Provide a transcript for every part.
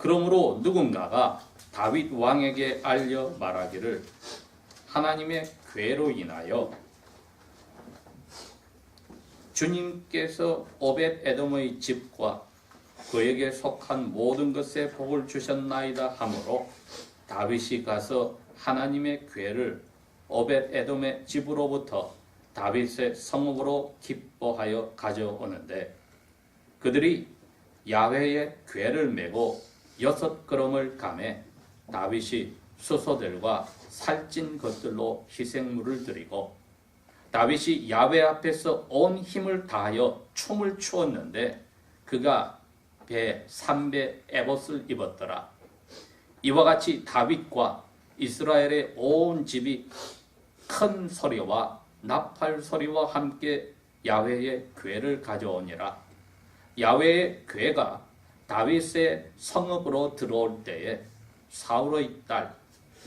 그러므로 누군가가 다윗 왕에게 알려 말하기를 하나님의 궤로 인하여 주님께서 오벳 에돔의 집과 그에게 속한 모든 것에 복을 주셨나이다 하므로 다윗이 가서 하나님의 궤를 오벳 에돔의 집으로부터 다윗의 성읍으로 기뻐하여 가져오는데 그들이 야훼의 궤를 메고 6걸음을 감해 다윗이 수소들과 살찐 것들로 희생물을 드리고 다윗이 야훼 앞에서 온 힘을 다하여 춤을 추었는데 그가 배에 3배 에봇을 입었더라. 이와 같이 다윗과 이스라엘의 온 집이 큰 소리와 나팔 소리와 함께 야훼의 궤를 가져오니라. 야훼의 궤가 다윗의 성읍으로 들어올 때에 사울의 딸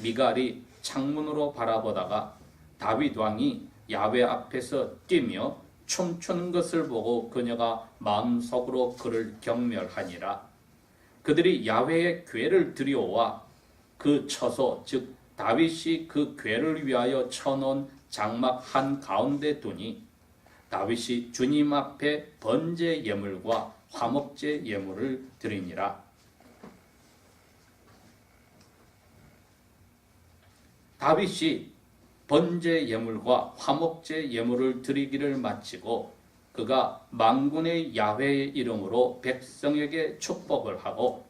미갈이 창문으로 바라보다가 다윗 왕이 야훼 앞에서 뛰며 춤추는 것을 보고 그녀가 마음속으로 그를 경멸하니라. 그들이 야훼의 궤를 들여와 그 처소 즉 다윗이 그 궤를 위하여 쳐놓은 장막 한 가운데 두니 다윗이 주님 앞에 번제 예물과 화목제 예물을 드리니라. 다윗이 번제 예물과 화목제 예물을 드리기를 마치고 그가 만군의 야훼의 이름으로 백성에게 축복을 하고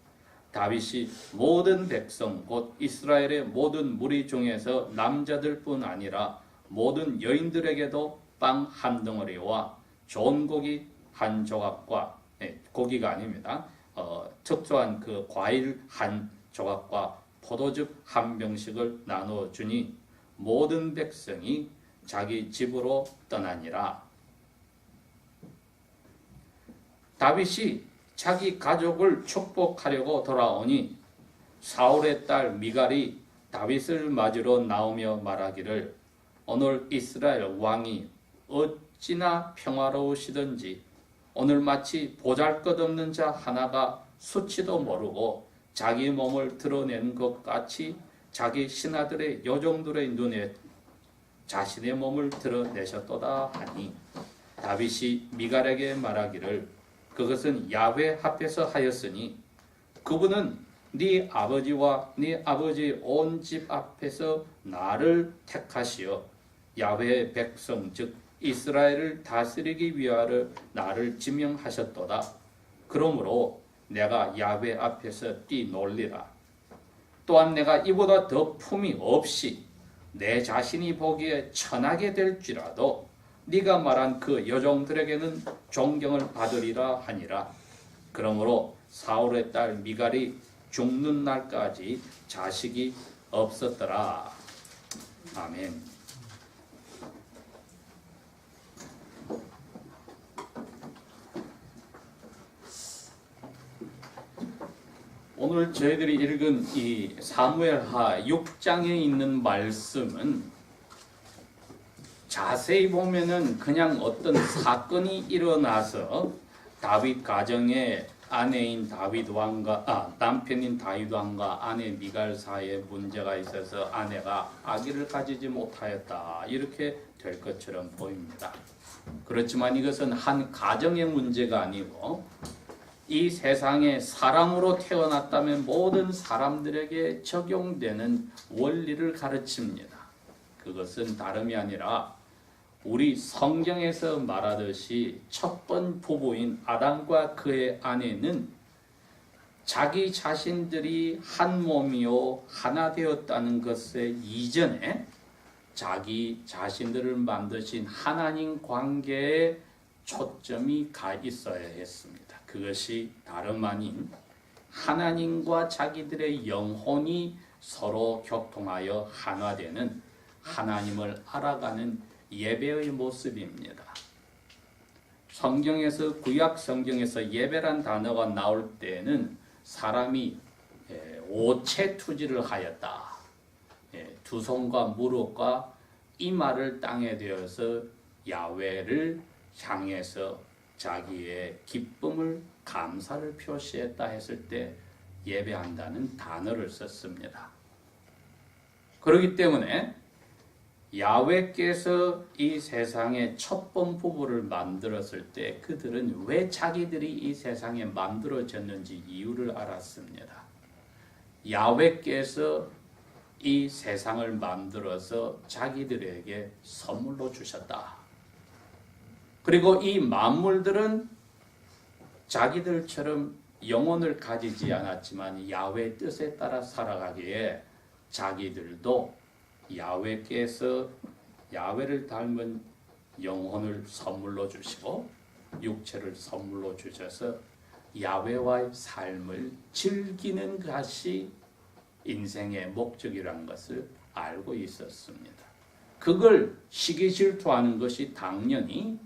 다윗이 모든 백성 곧 이스라엘의 모든 무리 중에서 남자들뿐 아니라 모든 여인들에게도 빵 한 덩어리와 좋은 고기 한 조각과 고기가 아닙니다. 특수한 그 과일 한 조각과 포도즙 한 병씩을 나누어 주니 모든 백성이 자기 집으로 떠나니라. 다윗이 자기 가족을 축복하려고 돌아오니 사울의 딸 미갈이 다윗을 맞으러 나오며 말하기를 오늘 이스라엘 왕이 어찌나 평화로우시던지 오늘 마치 보잘것없는 자 하나가 수치도 모르고 자기 몸을 드러내는 것 같이 자기 신하들의 요정들의 눈에 자신의 몸을 드러내셨도다 하니 다윗이 미갈에게 말하기를 그것은 야훼 앞에서 하였으니 그분은 네 아버지와 네 아버지 온 집 앞에서 나를 택하시어 야훼의 백성 즉 이스라엘을 다스리기 위하여 나를 지명하셨도다. 그러므로 내가 야훼 앞에서 뛰놀리라. 또한 내가 이보다 더 품이 없이 내 자신이 보기에 천하게 될지라도 네가 말한 그 여종들에게는 존경을 받으리라 하니라. 그러므로 사울의 딸 미갈이 죽는 날까지 자식이 없었더라. 아멘. 오늘 저희들이 읽은 이 사무엘하 6장에 있는 말씀은 자세히 보면은 그냥 어떤 사건이 일어나서 다윗 가정의 아내인 다윗 왕과 남편인 다윗 왕과 아내 미갈 사이에 문제가 있어서 아내가 아기를 가지지 못하였다 이렇게 될 것처럼 보입니다. 그렇지만 이것은 한 가정의 문제가 아니고 이 세상에 사람으로 태어났다면 모든 사람들에게 적용되는 원리를 가르칩니다. 그것은 다름이 아니라 우리 성경에서 말하듯이 첫 번 부부인 아담과 그의 아내는 자기 자신들이 한 몸이요 하나 되었다는 것에 이전에 자기 자신들을 만드신 하나님 관계에 초점이 가 있어야 했습니다. 그것이 다름 아닌 하나님과 자기들의 영혼이 서로 교통하여 하나되는 하나님을 알아가는 예배의 모습입니다. 성경에서 구약 성경에서 예배란 단어가 나올 때는 사람이 오체투지를 하였다. 두 손과 무릎과 이마를 땅에 대어서 야훼를 향해서 자기의 기쁨을 감사를 표시했다 했을 때 예배한다는 단어를 썼습니다. 그렇기 때문에 야훼께서 이 세상의 첫번 부부를 만들었을 때 그들은 왜 자기들이 이 세상에 만들어졌는지 이유를 알았습니다. 야훼께서 이 세상을 만들어서 자기들에게 선물로 주셨다. 그리고 이 만물들은 자기들처럼 영혼을 가지지 않았지만 야훼의 뜻에 따라 살아가기에 자기들도 야훼께서 야훼를 닮은 영혼을 선물로 주시고 육체를 선물로 주셔서 야훼와의 삶을 즐기는 것이 인생의 목적이라는 것을 알고 있었습니다. 그걸 시기 질투하는 것이 당연히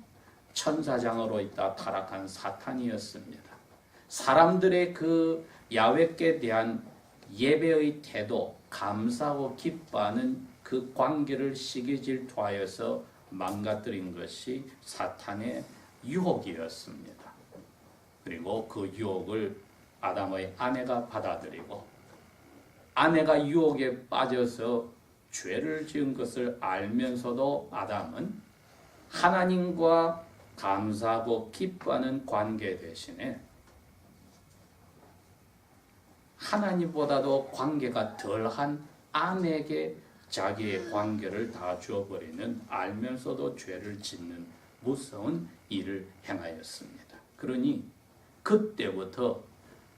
천사장으로 있다 타락한 사탄이었습니다. 사람들의 그 야훼께 대한 예배의 태도, 감사하고 기뻐하는 그 관계를 시기 질투하여서 망가뜨린 것이 사탄의 유혹이었습니다. 그리고 그 유혹을 아담의 아내가 받아들이고 아내가 유혹에 빠져서 죄를 지은 것을 알면서도 아담은 하나님과 감사하고 기뻐하는 관계 대신에 하나님보다도 관계가 덜한 아내에게 자기의 관계를 다 주어버리는 알면서도 죄를 짓는 무서운 일을 행하였습니다. 그러니 그때부터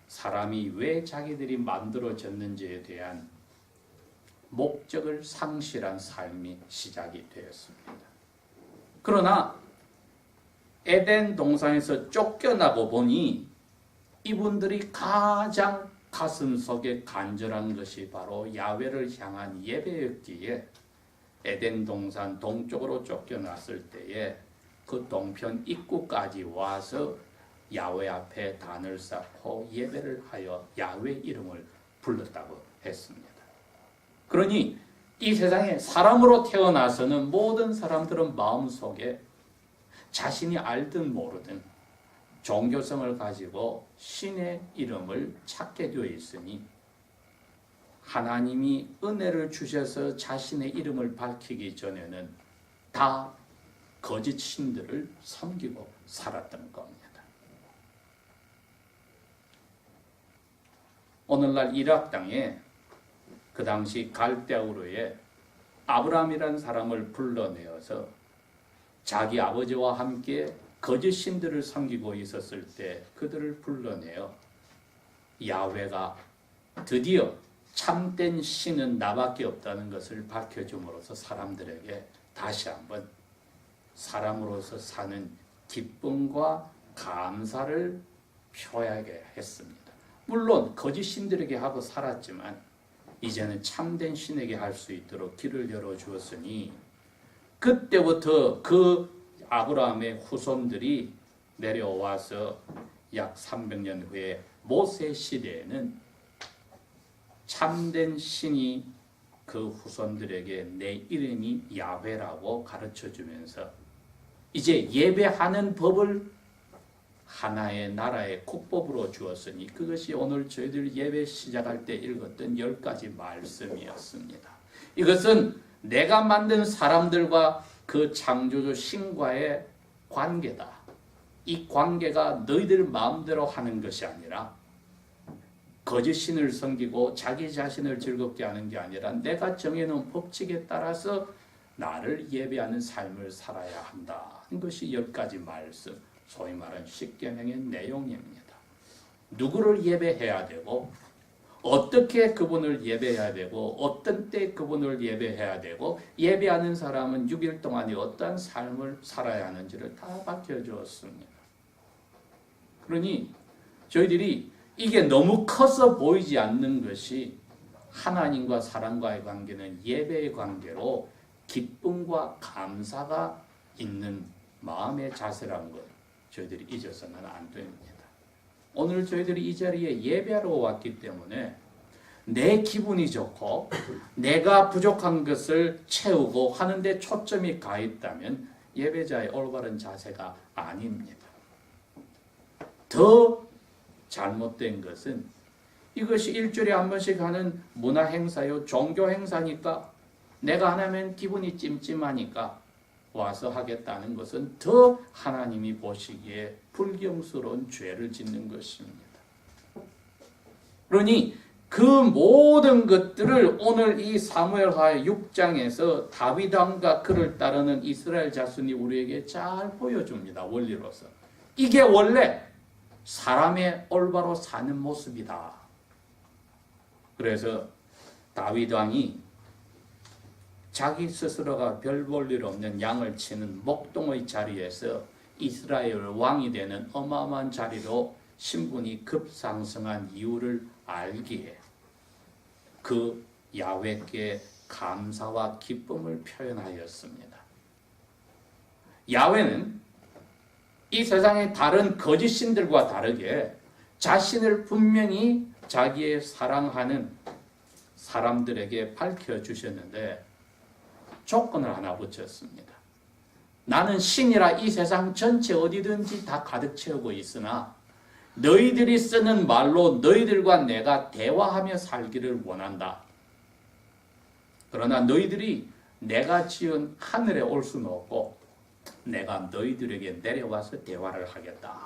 사람이 왜 자기들이 만들어졌는지에 대한 목적을 상실한 삶이 시작이 되었습니다. 그러나 에덴 동산에서 쫓겨나고 보니 이분들이 가장 가슴속에 간절한 것이 바로 야훼를 향한 예배였기에 에덴 동산 동쪽으로 쫓겨났을 때에 그 동편 입구까지 와서 야훼 앞에 단을 쌓고 예배를 하여 야훼 이름을 불렀다고 했습니다. 그러니 이 세상에 사람으로 태어나서는 모든 사람들은 마음속에 자신이 알든 모르든 종교성을 가지고 신의 이름을 찾게 되어 있으니 하나님이 은혜를 주셔서 자신의 이름을 밝히기 전에는 다 거짓 신들을 섬기고 살았던 겁니다. 오늘날 이락 땅에 그 당시 갈대우르에 아브라함이라는 사람을 불러내어서 자기 아버지와 함께 거짓 신들을 섬기고 있었을 때 그들을 불러내어 야훼가 드디어 참된 신은 나밖에 없다는 것을 밝혀줌으로써 사람들에게 다시 한번 사람으로서 사는 기쁨과 감사를 표하게 했습니다. 물론 거짓 신들에게 하고 살았지만 이제는 참된 신에게 할 수 있도록 길을 열어주었으니 그때부터 그 아브라함의 후손들이 내려와서 약 300년 후에 모세 시대에는 참된 신이 그 후손들에게 내 이름이 야훼라고 가르쳐주면서 이제 예배하는 법을 하나의 나라의 국법으로 주었으니 그것이 오늘 저희들 예배 시작할 때 읽었던 10가지 말씀이었습니다. 이것은 내가 만든 사람들과 그 창조주 신과의 관계다. 이 관계가 너희들 마음대로 하는 것이 아니라 거짓 신을 섬기고 자기 자신을 즐겁게 하는 게 아니라 내가 정해놓은 법칙에 따라서 나를 예배하는 삶을 살아야 한다. 이것이 10가지 말씀, 소위 말하는 십계명의 내용입니다. 누구를 예배해야 되고 어떻게 그분을 예배해야 되고 어떤 때 그분을 예배해야 되고 예배하는 사람은 6일 동안에 어떠한 삶을 살아야 하는지를 다 밝혀주었습니다. 그러니 저희들이 이게 너무 커서 보이지 않는 것이 하나님과 사람과의 관계는 예배의 관계로 기쁨과 감사가 있는 마음의 자세라는 것 저희들이 잊어서는 안 됩니다. 오늘 저희들이 이 자리에 예배하러 왔기 때문에 내 기분이 좋고 내가 부족한 것을 채우고 하는데 초점이 가 있다면 예배자의 올바른 자세가 아닙니다. 더 잘못된 것은 이것이 일주일에 한 번씩 하는 문화 행사요, 종교 행사니까 내가 안 하면 기분이 찜찜하니까 와서 하겠다는 것은 더 하나님이 보시기에 불경스러운 죄를 짓는 것입니다. 그러니 그 모든 것들을 오늘 이 사무엘하 6장에서 다윗 왕과 그를 따르는 이스라엘 자손이 우리에게 잘 보여줍니다. 원리로서. 이게 원래 사람의 올바로 사는 모습이다. 그래서 다윗 왕이 자기 스스로가 별 볼 일 없는 양을 치는 목동의 자리에서 이스라엘 왕이 되는 어마어마한 자리로 신분이 급상승한 이유를 알기에 그 야훼께 감사와 기쁨을 표현하였습니다. 야훼는 이 세상의 다른 거짓 신들과 다르게 자신을 분명히 자기의 사랑하는 사람들에게 밝혀주셨는데 조건을 하나 붙였습니다. 나는 신이라 이 세상 전체 어디든지 다 가득 채우고 있으나 너희들이 쓰는 말로 너희들과 내가 대화하며 살기를 원한다. 그러나 너희들이 내가 지은 하늘에 올 수는 없고 내가 너희들에게 내려와서 대화를 하겠다.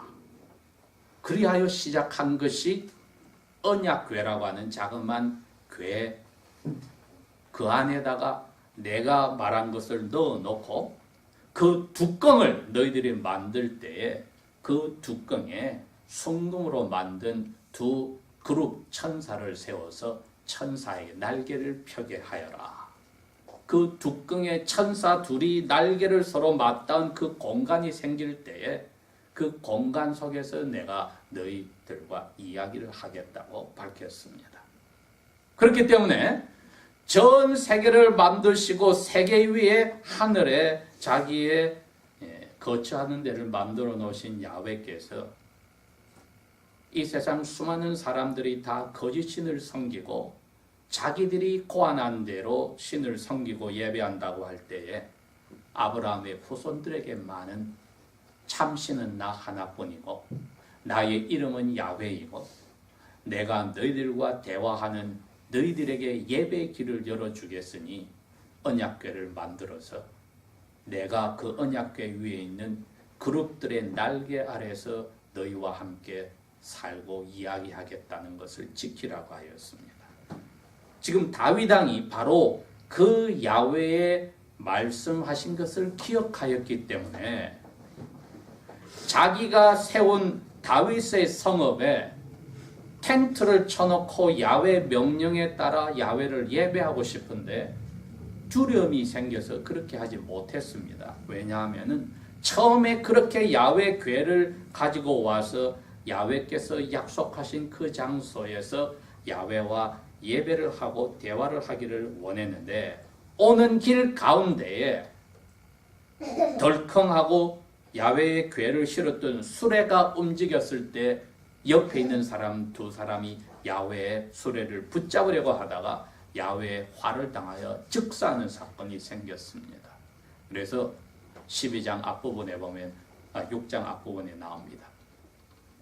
그리하여 시작한 것이 언약궤라고 하는 자그마한 궤, 그 안에다가 내가 말한 것을 넣어놓고 그 뚜껑을 너희들이 만들 때에 그 뚜껑에 순금으로 만든 두 그룹 천사를 세워서 천사의 날개를 펴게 하여라. 그 뚜껑에 천사 둘이 날개를 서로 맞닿은 그 공간이 생길 때에 그 공간 속에서 내가 너희들과 이야기를 하겠다고 밝혔습니다. 그렇기 때문에 전 세계를 만드시고 세계 위에 하늘에 자기의 거처하는 데를 만들어 놓으신 야훼께서 이 세상 수많은 사람들이 다 거짓 신을 섬기고 자기들이 고안한 대로 신을 섬기고 예배한다고 할 때에 아브라함의 후손들에게 많은 참신은 나 하나뿐이고 나의 이름은 야훼이고 내가 너희들과 대화하는 너희들에게 예배의 길을 열어주겠으니 언약궤를 만들어서 내가 그 언약궤 위에 있는 그룹들의 날개 아래서 너희와 함께 살고 이야기하겠다는 것을 지키라고 하였습니다. 지금 다윗 왕이 바로 그 야훼의 말씀하신 것을 기억하였기 때문에 자기가 세운 다윗의 성읍에 텐트를 쳐놓고 야훼 명령에 따라 야훼를 예배하고 싶은데 두려움이 생겨서 그렇게 하지 못했습니다. 왜냐하면 처음에 그렇게 야훼 궤를 가지고 와서 야훼께서 약속하신 그 장소에서 야훼와 예배를 하고 대화를 하기를 원했는데 오는 길 가운데에 덜컹하고 야훼의 궤를 실었던 수레가 움직였을 때 옆에 있는 사람 두 사람이 야훼의 수레를 붙잡으려고 하다가 야훼의 화를 당하여 즉사하는 사건이 생겼습니다. 그래서 12장 앞부분에 보면 6장 앞부분에 나옵니다.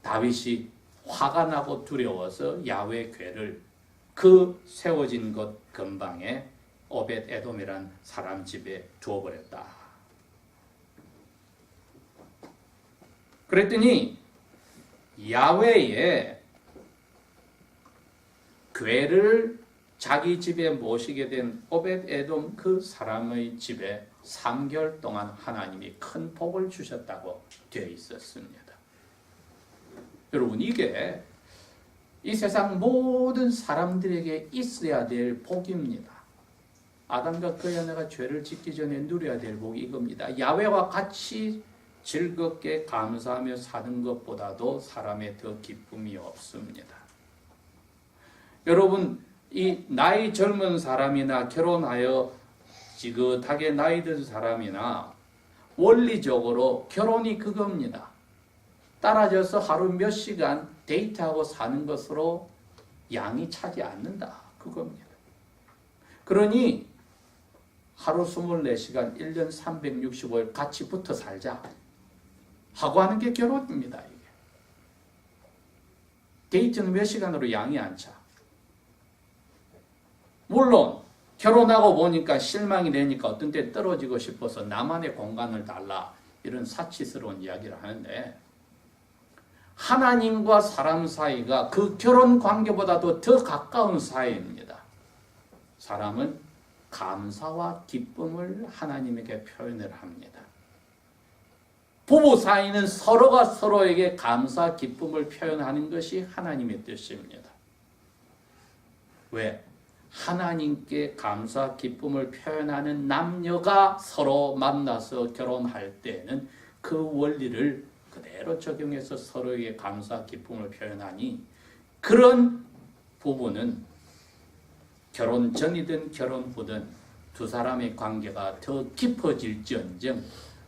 다윗이 화가 나고 두려워서 야훼의 궤를 그 세워진 것 근방에 오벳 에돔이란 사람 집에 두어버렸다. 그랬더니 야훼의 궤를 자기 집에 모시게 된 오벳 에돔 그 사람의 집에 3개월 동안 하나님이 큰 복을 주셨다고 되어 있었습니다. 여러분, 이게 이 세상 모든 사람들에게 있어야 될 복입니다. 아담과 그의 아내가 죄를 짓기 전에 누려야 될 복이 이겁니다. 야훼와 같이 즐겁게 감사하며 사는 것보다도 사람의 더 기쁨이 없습니다. 여러분, 이 나이 젊은 사람이나 결혼하여 지긋하게 나이 든 사람이나 원리적으로 결혼이 그겁니다. 따라져서 하루 몇 시간 데이트하고 사는 것으로 양이 차지 않는다. 그겁니다. 그러니 하루 24시간 1년 365일 같이 붙어 살자 하고 하는 게 결혼입니다. 이게. 데이트는 몇 시간으로 양이 안 차. 물론 결혼하고 보니까 실망이 되니까 어떤 때 떨어지고 싶어서 나만의 공간을 달라 이런 사치스러운 이야기를 하는데 하나님과 사람 사이가 그 결혼 관계보다도 더 가까운 사이입니다. 사람은 감사와 기쁨을 하나님에게 표현을 합니다. 부부 사이는 서로가 서로에게 감사, 기쁨을 표현하는 것이 하나님의 뜻입니다. 왜? 하나님께 감사, 기쁨을 표현하는 남녀가 서로 만나서 결혼할 때는 그 원리를 그대로 적용해서 서로에게 감사, 기쁨을 표현하니 그런 부부는 결혼 전이든 결혼 후든 두 사람의 관계가 더 깊어질지언정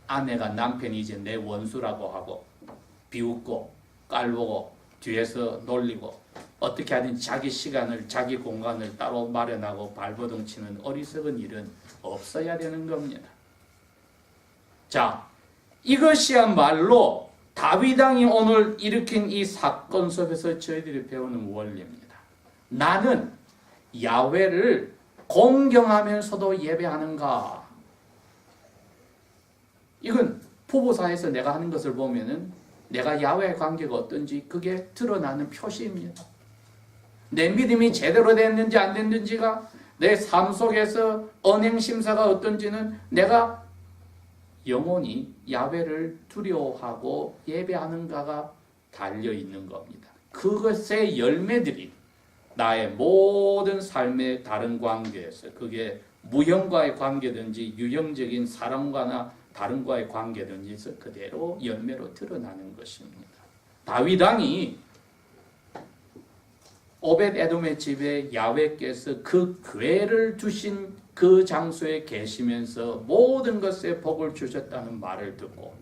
아내가 남편이 이제 내 원수라고 하고 비웃고 깔보고 뒤에서 놀리고 어떻게 하든 자기 시간을 자기 공간을 따로 마련하고 발버둥 치는 어리석은 일은 없어야 되는 겁니다. 자, 이것이야말로 다윗 왕이 오늘 일으킨 이 사건 속에서 저희들이 배우는 원리입니다. 나는 야훼를 공경하면서도 예배하는가? 이건 부부 사이에서 내가 하는 것을 보면은 내가 야훼의 관계가 어떤지 그게 드러나는 표시입니다. 내 믿음이 제대로 됐는지 안 됐는지가 내 삶 속에서 언행 심사가 어떤지는 내가 영원히 야훼를 두려워하고 예배하는가가 달려 있는 겁니다. 그것의 열매들이 나의 모든 삶의 다른 관계에서 그게 무형과의 관계든지 유형적인 사람과나 다른과의 관계든지 그대로 열매로 드러나는 것입니다. 다윗 왕이 오벳 에돔의 집에 야훼께서 그 궤를 두신 그 장소에 계시면서 모든 것에 복을 주셨다는 말을 듣고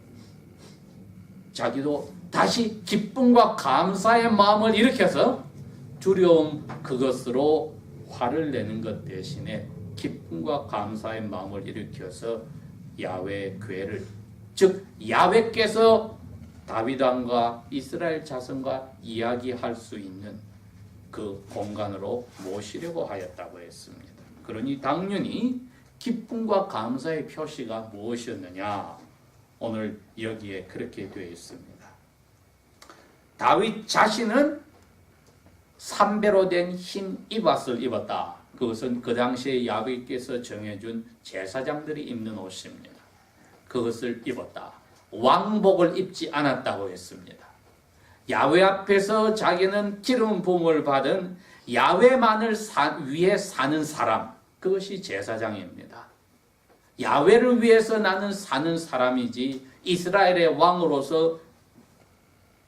자기도 다시 기쁨과 감사의 마음을 일으켜서 두려움 그것으로 화를 내는 것 대신에 기쁨과 감사의 마음을 일으켜서 야훼의 궤를 즉 야훼께서 다윗 왕과 이스라엘 자손과 이야기할 수 있는 그 공간으로 모시려고 하였다고 했습니다. 그러니 당연히 기쁨과 감사의 표시가 무엇이었느냐? 오늘 여기에 그렇게 되어 있습니다. 다윗 자신은 삼배로 된 흰 이밧을 입었다. 그것은 그 당시에 야훼께서 정해준 제사장들이 입는 옷입니다. 그것을 입었다. 왕복을 입지 않았다고 했습니다. 야훼 앞에서 자기는 기름 부음을 받은 야훼만을 위해 사는 사람, 그것이 제사장입니다. 야훼를 위해서 나는 사는 사람이지 이스라엘의 왕으로서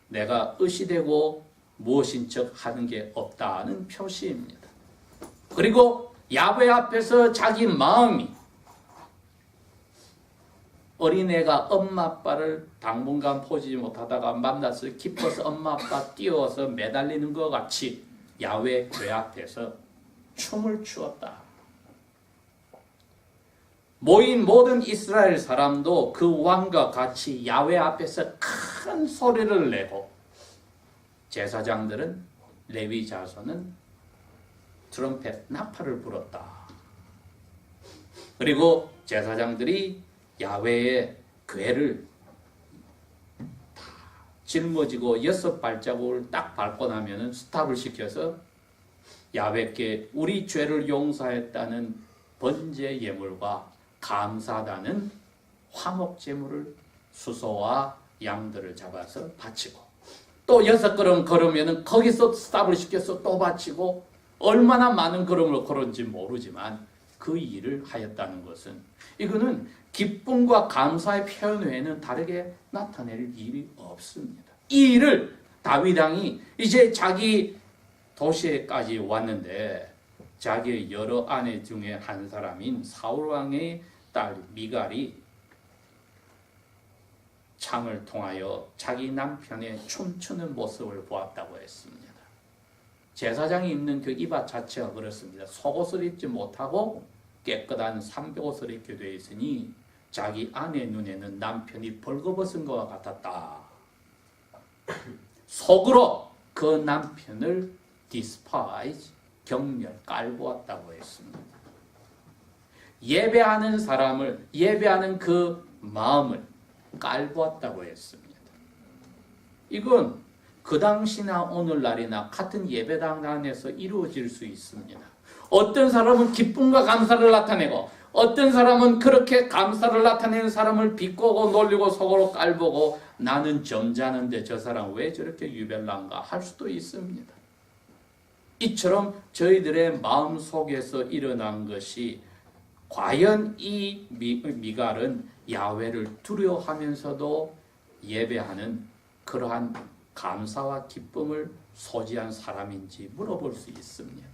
내가 의시되고 무엇인 척 하는 게 없다는 표시입니다. 그리고 야훼 앞에서 자기 마음이 어린애가 엄마 아빠를 당분간 보지 못하다가 만나서 기뻐서 엄마 아빠 뛰어서 매달리는 것 같이 야훼 궤 앞에서 춤을 추었다. 모인 모든 이스라엘 사람도 그 왕과 같이 야훼 앞에서 큰 소리를 내고 제사장들은 레위 자손은 트럼펫 나팔을 불었다. 그리고 제사장들이 야훼의 궤를 다 짊어지고 6발자국을 딱 밟고 나면은 스탑을 시켜서 야훼께 우리 죄를 용서했다는 번제 예물과 감사하다는 화목 제물을 수소와 양들을 잡아서 바치고 또 6걸음 걸으면은 거기서 스탑을 시켜서 또 바치고 얼마나 많은 걸음을 걸은지 모르지만 그 일을 하였다는 것은 이거는 기쁨과 감사의 표현 외에는 다르게 나타낼 일이 없습니다. 이 일을 다윗 왕이 이제 자기 도시에까지 왔는데 자기의 여러 아내 중에 한 사람인 사울 왕의 딸 미갈이 창을 통하여 자기 남편의 춤추는 모습을 보았다고 했습니다. 제사장이 입는 그 이밧 자체가 그렇습니다. 속옷을 입지 못하고 깨끗한 삼백옷을 입게 되어 있으니 자기 아내 눈에는 남편이 벌거벗은 것과 같았다. 속으로 그 남편을 despise, 경멸, 깔보았다고 했습니다. 예배하는 사람을, 예배하는 그 마음을 깔보았다고 했습니다. 이건 그 당시나 오늘날이나 같은 예배당 안에서 이루어질 수 있습니다. 어떤 사람은 기쁨과 감사를 나타내고 어떤 사람은 그렇게 감사를 나타내는 사람을 비꼬고 놀리고 속으로 깔보고 나는 점잖은데 저 사람 왜 저렇게 유별난가 할 수도 있습니다. 이처럼 저희들의 마음속에서 일어난 것이 과연 이 미갈은 야훼를 두려워하면서도 예배하는 그러한 감사와 기쁨을 소지한 사람인지 물어볼 수 있습니다.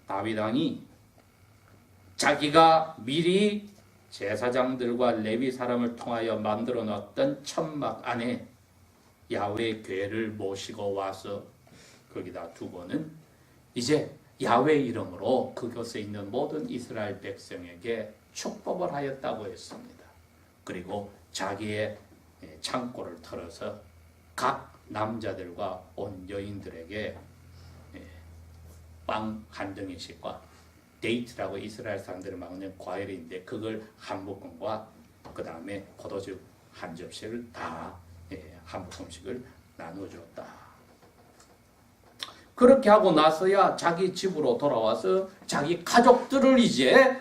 다윗 왕이 자기가 미리 제사장들과 레위 사람을 통하여 만들어 놨던 천막 안에 야훼 궤를 모시고 와서 거기다 두고는 이제 야훼 이름으로 그곳에 있는 모든 이스라엘 백성에게 축복을 하였다고 했습니다. 그리고 자기의 창고를 털어서 각 남자들과 온 여인들에게 빵 한 덩이씩과 데이트라고 이스라엘 사람들이 먹는 과일인데 그걸 한 묶음과 그 다음에 포도주 한 접시를 다 한 묶음씩을 나눠줬다. 그렇게 하고 나서야 자기 집으로 돌아와서 자기 가족들을 이제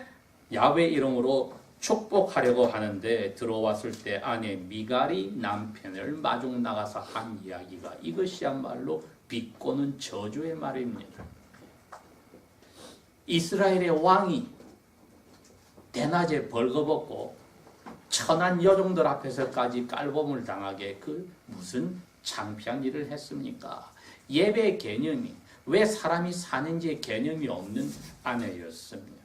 야훼 이름으로 축복하려고 하는데 들어왔을 때 아내 미갈이 남편을 마중 나가서 한 이야기가 이것이야말로 비꼬는 저주의 말입니다. 이스라엘의 왕이 대낮에 벌거벗고 천한 여종들 앞에서까지 깔봄을 당하게 그 무슨 창피한 일을 했습니까? 예배의 개념이 왜 사람이 사는지의 개념이 없는 아내였습니다.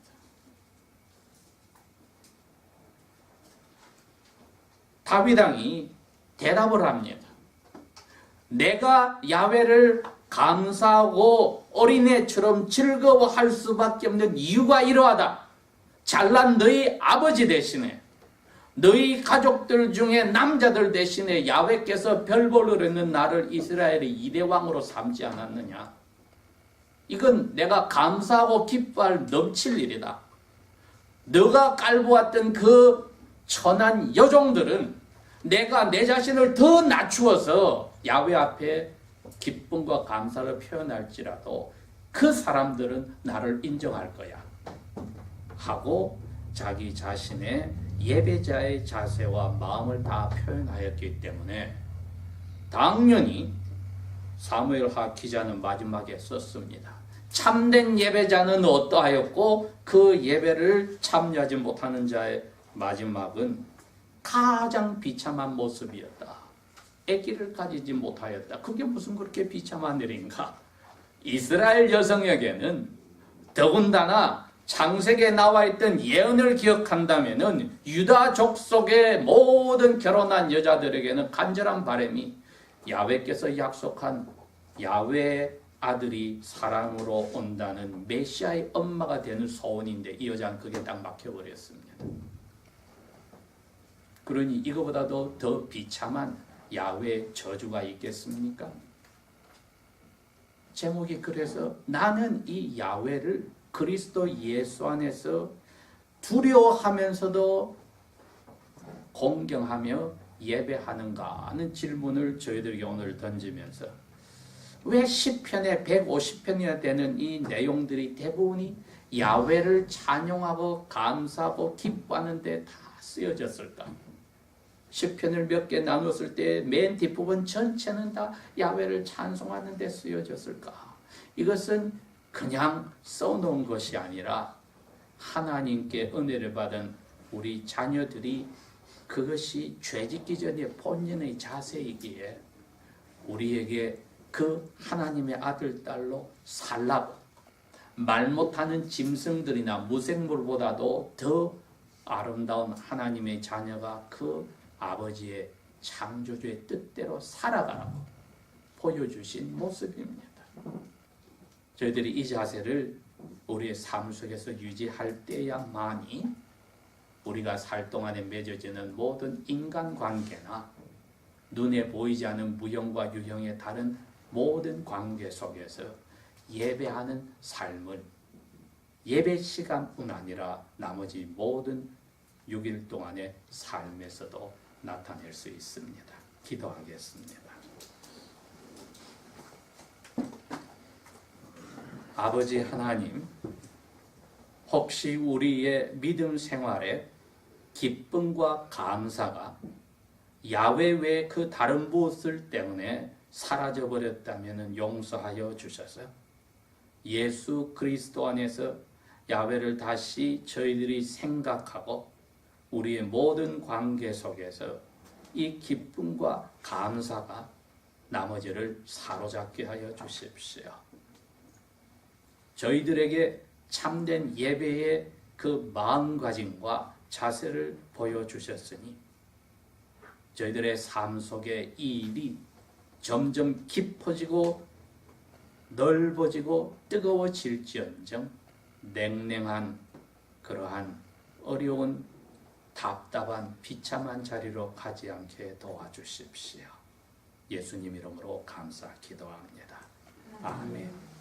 다윗 왕이 대답을 합니다. 내가 야훼를 감사하고 어린애처럼 즐거워할 수밖에 없는 이유가 이러하다. 잘난 너희 아버지 대신에 너희 가족들 중에 남자들 대신에 야훼께서 별볼을 했는 나를 이스라엘의 이대왕으로 삼지 않았느냐. 이건 내가 감사하고 기뻐할 넘칠 일이다. 너가 깔보았던 그 천한 여종들은 내가 내 자신을 더 낮추어서 야훼 앞에 기쁨과 감사를 표현할지라도 그 사람들은 나를 인정할 거야 하고 자기 자신의 예배자의 자세와 마음을 다 표현하였기 때문에 당연히 사무엘하 기자는 마지막에 썼습니다. 참된 예배자는 어떠하였고 그 예배를 참여하지 못하는 자의 마지막은 가장 비참한 모습이었다. 아기를 가지지 못하였다. 그게 무슨 그렇게 비참한 일인가? 이스라엘 여성에게는 더군다나 창세기에 나와 있던 예언을 기억한다면은 유다 족속의 모든 결혼한 여자들에게는 간절한 바람이 야훼께서 약속한 야훼 아들이 사랑으로 온다는 메시아의 엄마가 되는 소원인데 이 여자는 그게 딱 막혀버렸습니다. 그러니 이거보다도 더 비참한 야훼 저주가 있겠습니까? 제목이 그래서 나는 이 야훼를 그리스도 예수 안에서 두려워하면서도 공경하며 예배하는가 하는 질문을 저희들에게 오늘 던지면서 왜 시편의 150편이나 되는 이 내용들이 대부분이 야훼를 찬양하고 감사하고 기뻐하는 데 다 쓰여졌을까? 시편을 몇 개 나눴을 때 맨 뒷부분 전체는 다 야훼를 찬송하는 데 쓰여졌을까? 이것은 그냥 써놓은 것이 아니라 하나님께 은혜를 받은 우리 자녀들이 그것이 죄짓기 전에 본연의 자세이기에 우리에게 그 하나님의 아들, 딸로 살라고 말 못하는 짐승들이나 무생물보다도 더 아름다운 하나님의 자녀가 그 아버지의 창조주의 뜻대로 살아가라고 보여주신 모습입니다. 저희들이 이 자세를 우리의 삶 속에서 유지할 때야만이 우리가 살 동안에 맺어지는 모든 인간관계나 눈에 보이지 않는 무형과 유형의 다른 모든 관계 속에서 예배하는 삶을 예배 시간뿐 아니라 나머지 모든 6일 동안의 삶에서도 나타낼 수 있습니다. 기도하겠습니다. 아버지 하나님, 혹시 우리의 믿음 생활에 기쁨과 감사가 야훼 외 그 다른 무엇을 때문에 사라져 버렸다면 용서하여 주셔서 예수 그리스도 안에서 야훼를 다시 저희들이 생각하고 우리의 모든 관계 속에서 이 기쁨과 감사가 나머지를 사로잡게 하여 주십시오. 저희들에게 참된 예배의 그 마음가짐과 자세를 보여주셨으니 저희들의 삶 속에 이 일이 점점 깊어지고 넓어지고 뜨거워질지언정 냉랭한 그러한 어려운 답답한 비참한 자리로 가지 않게 도와주십시오. 예수님 이름으로 감사 기도합니다. 아멘.